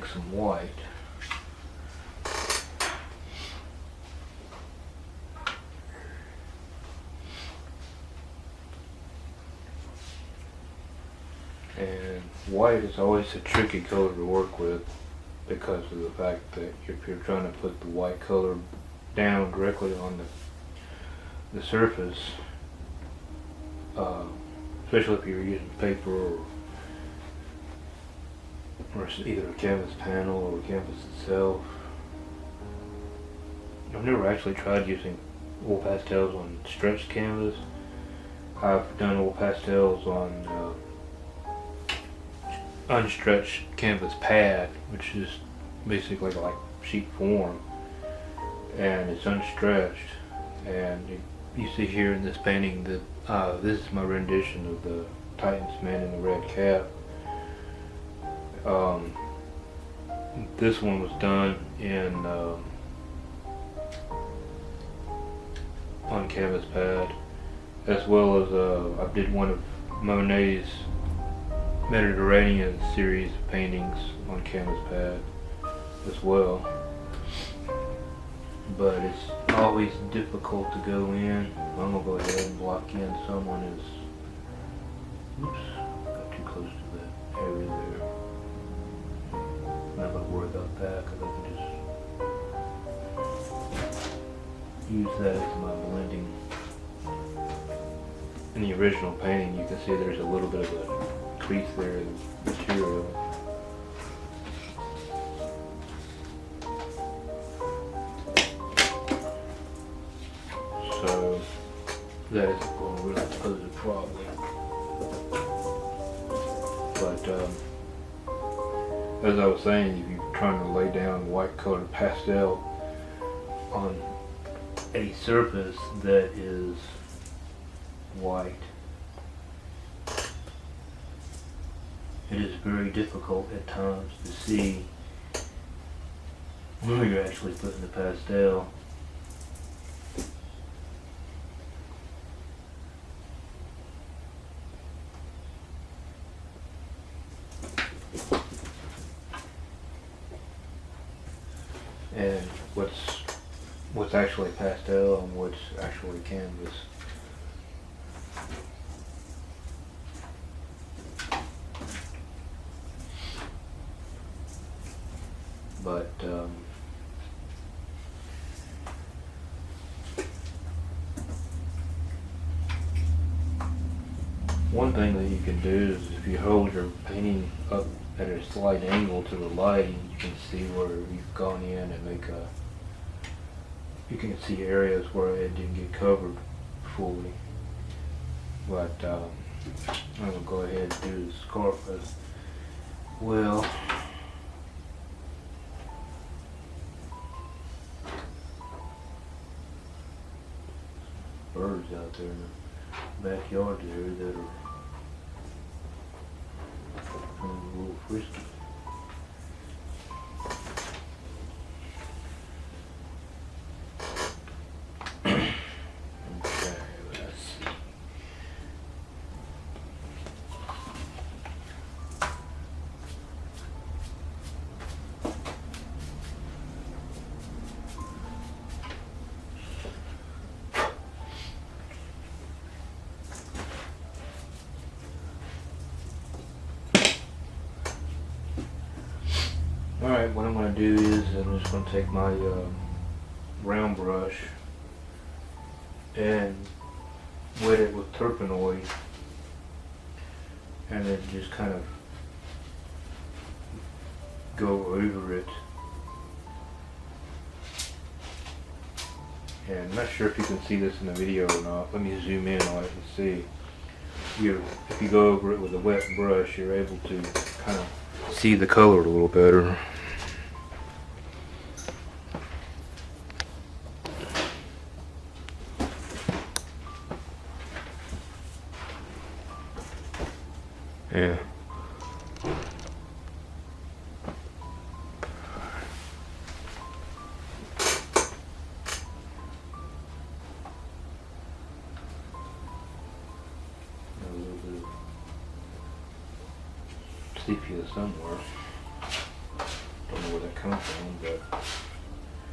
take some white. And white is always a tricky color to work with because of the fact that if you're trying to put the white color down directly on the surface, especially if you're using paper or either a canvas panel or canvas itself. I've never actually tried using oil pastels on stretched canvas. I've done oil pastels on unstretched canvas pad, which is basically like sheet form, and it's unstretched. And you see here in this painting that this is my rendition of the Titan's Man in the Red Cap. This one was done in on canvas pad, as well as I did one of Monet's Mediterranean series of paintings on canvas pad as well. But it's always difficult to go in. I'm gonna go ahead and block in someone is, oops, got too close to that area there. I'm not gonna worry about that because I can just use that as my blending. In the original painting, you can see there's a little bit of a crease there in the material. So that is going to really pose a problem. But as I was saying, if you're trying to lay down white colored pastel on a surface that is white, it is very difficult at times to see where you're actually putting the pastel. And what's actually pastel and what's actually canvas. But one thing that you can do is if you hold your painting up at a slight angle to the lighting, you can see where you've gone in and you can see areas where it didn't get covered fully. But I'm going to go ahead and do the scarf as well. Birds out there in the backyard there that are a little frisky. Okay, let's see. Alright, what I'm going to do is I'm just going to take my round brush and wet it with turpenoid and then just kind of go over it. And I'm not sure if you can see this in the video or not. Let me zoom in on it and see. If you go over it with a wet brush, you're able to kind of see the color a little better. Yeah. A little bit of sepia somewhere. come from, but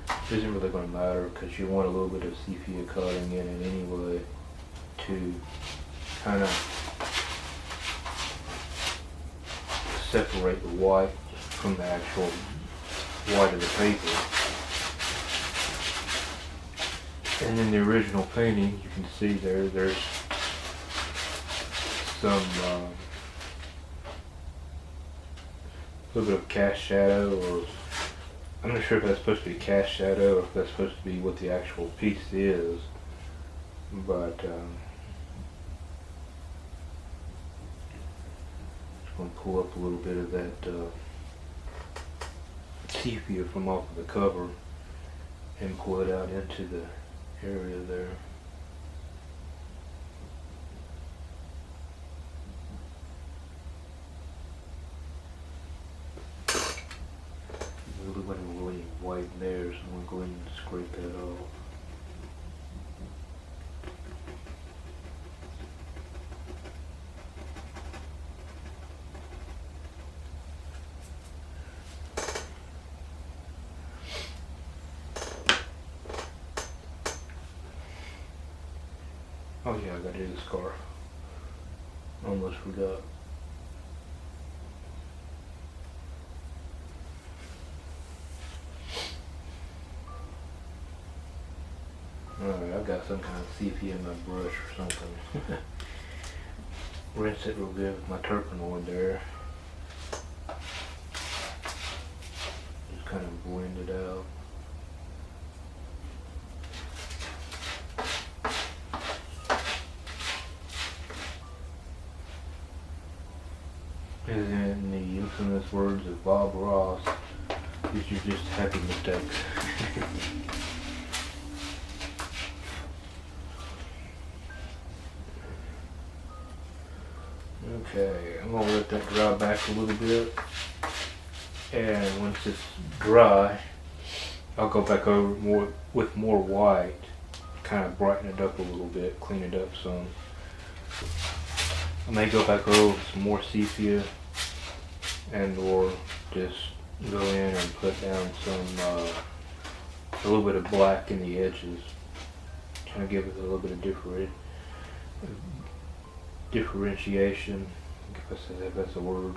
it isn't really going to matter because you want a little bit of sepia coloring in it anyway to kind of separate the white from the actual white of the paper. And in the original painting, you can see there's some little bit of cast shadow, or I'm not sure if that's supposed to be cast shadow or if that's supposed to be what the actual piece is, but just going to pull up a little bit of that sepia from off of the cover and pull it out into the area there. Really wasn't really white there, so I'm going to go ahead and scrape that off. Oh yeah, I gotta do the scarf. Almost forgot. Alright, I've got some kind of sepia in my brush or something. Rinse it real good with my turpenoid there. Just kind of blend it out. As in the infamous words of Bob Ross, these are just happy mistakes. Okay, I'm going to let that dry back a little bit, and once it's dry, I'll go back over with more white, kind of brighten it up a little bit, clean it up some. I may go back over with some more sepia, and or just go in and put down some a little bit of black in the edges, kind of give it a little bit of differentiation, if that's a word.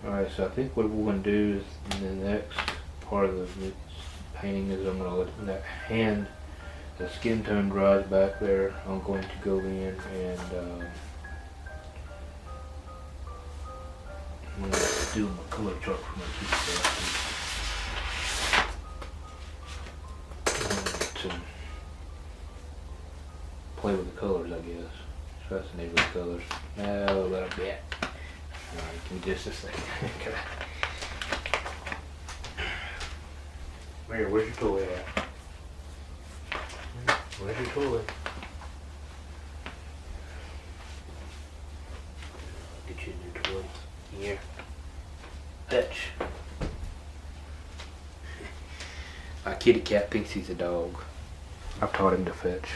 Alright, so I think what we're going to do is in the next part of the painting is I'm going to let that hand, the skin tone dries back there. I'm going to go in and I'm going to do my color chart for my piece to play with the colors, I guess. Fascinate with the colors. Now a little bit. Alright, give me just a second. Where's your toy at? Where's your toy? Get you a new toy. Here. Fetch. My kitty cat thinks he's a dog. I've taught him to fetch.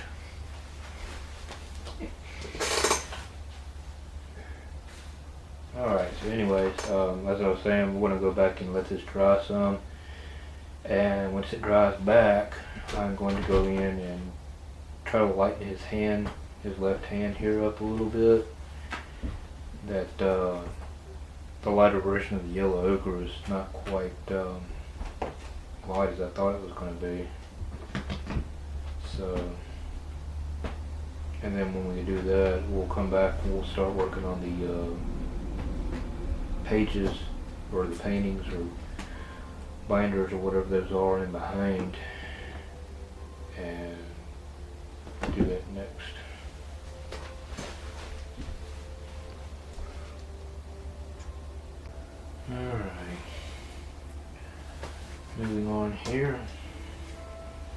Alright, so anyways, as I was saying, we're going to go back and let this dry some. And once it dries back, I'm going to go in and try to lighten his hand, his left hand here up a little bit. That the lighter version of the yellow ochre is not quite light as I thought it was going to be. So, and then when we do that, we'll come back and we'll start working on the pages or the paintings or binders or whatever those are in behind, and do that next. Alright, moving on here,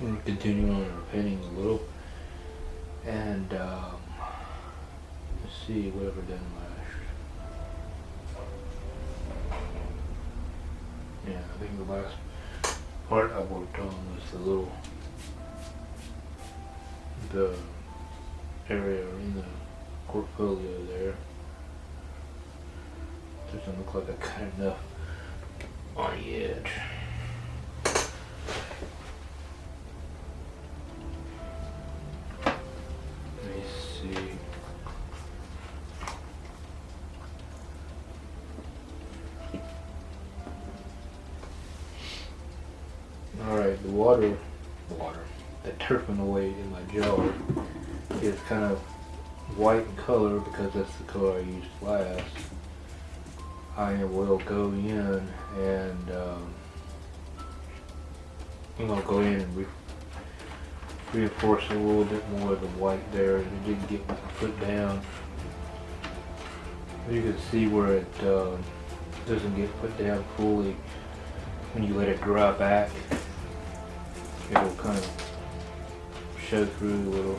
we're going to continue on our painting a little, and let's see whatever done last. Yeah, I think the last part I worked on was the area in the portfolio there. Doesn't look like I cut enough on the edge. Let me see. Alright, the terpenoid in my jar is kind of white in color because that's the color I used last. I will go in and I'm going to go in and reinforce a little bit more of the white there. It didn't get put down. You can see where it doesn't get put down fully. When you let it dry back, it'll kind of show through a little.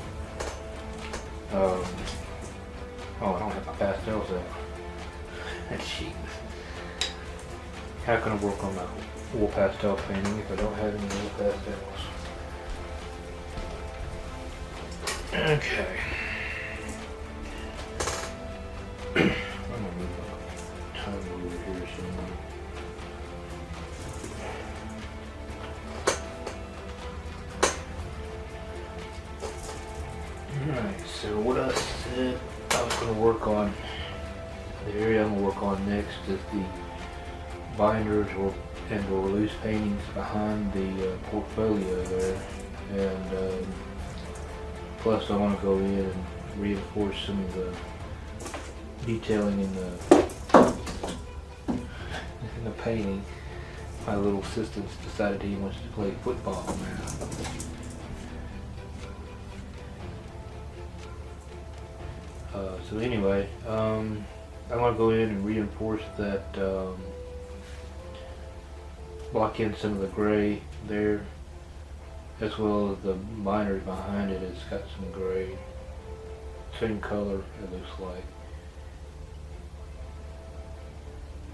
Oh, I don't have my pastels out. Jeez. How can I work on my wool pastel painting if I don't have any wool pastels? Okay. I'm gonna move my time over here somewhere. Alright, so what I said I was going to work on, the area I'm going to work on next is the binders and the loose paintings behind the portfolio there. And plus I want to go in and reinforce some of the detailing in the painting. My little assistant decided he wants to play football now. So anyway, I'm going to go in and reinforce that, block in some of the gray there, as well as the binders behind it. It's got some gray, same color it looks like.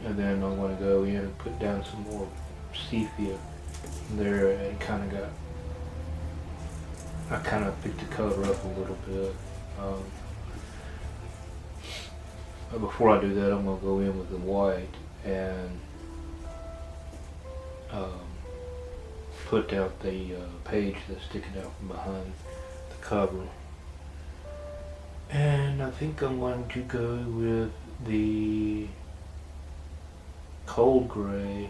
And then I'm going to go in and put down some more sepia there, and I kind of picked the color up a little bit. But before I do that, I'm going to go in with the white and put out the page that's sticking out from behind the cover. And I think I'm going to go with the cold gray.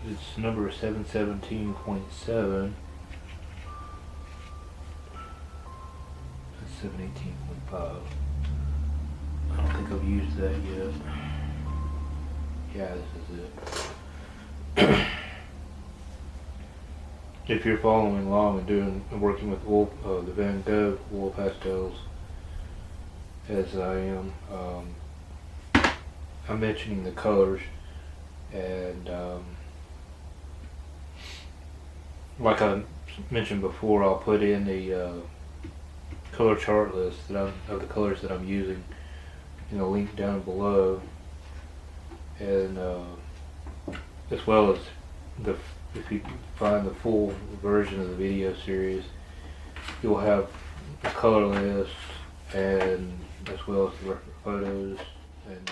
It's number 717.7. 718.5. I don't think I've used that yet. Yeah, this is it. If you're following along and working with wool, the Van Gogh wool pastels, as I am, I'm mentioning the colors, and like I mentioned before, I'll put in the color chart list of the colors that I'm using in a link down below, and as well as if you find the full version of the video series, you'll have a color list and as well as the reference photos and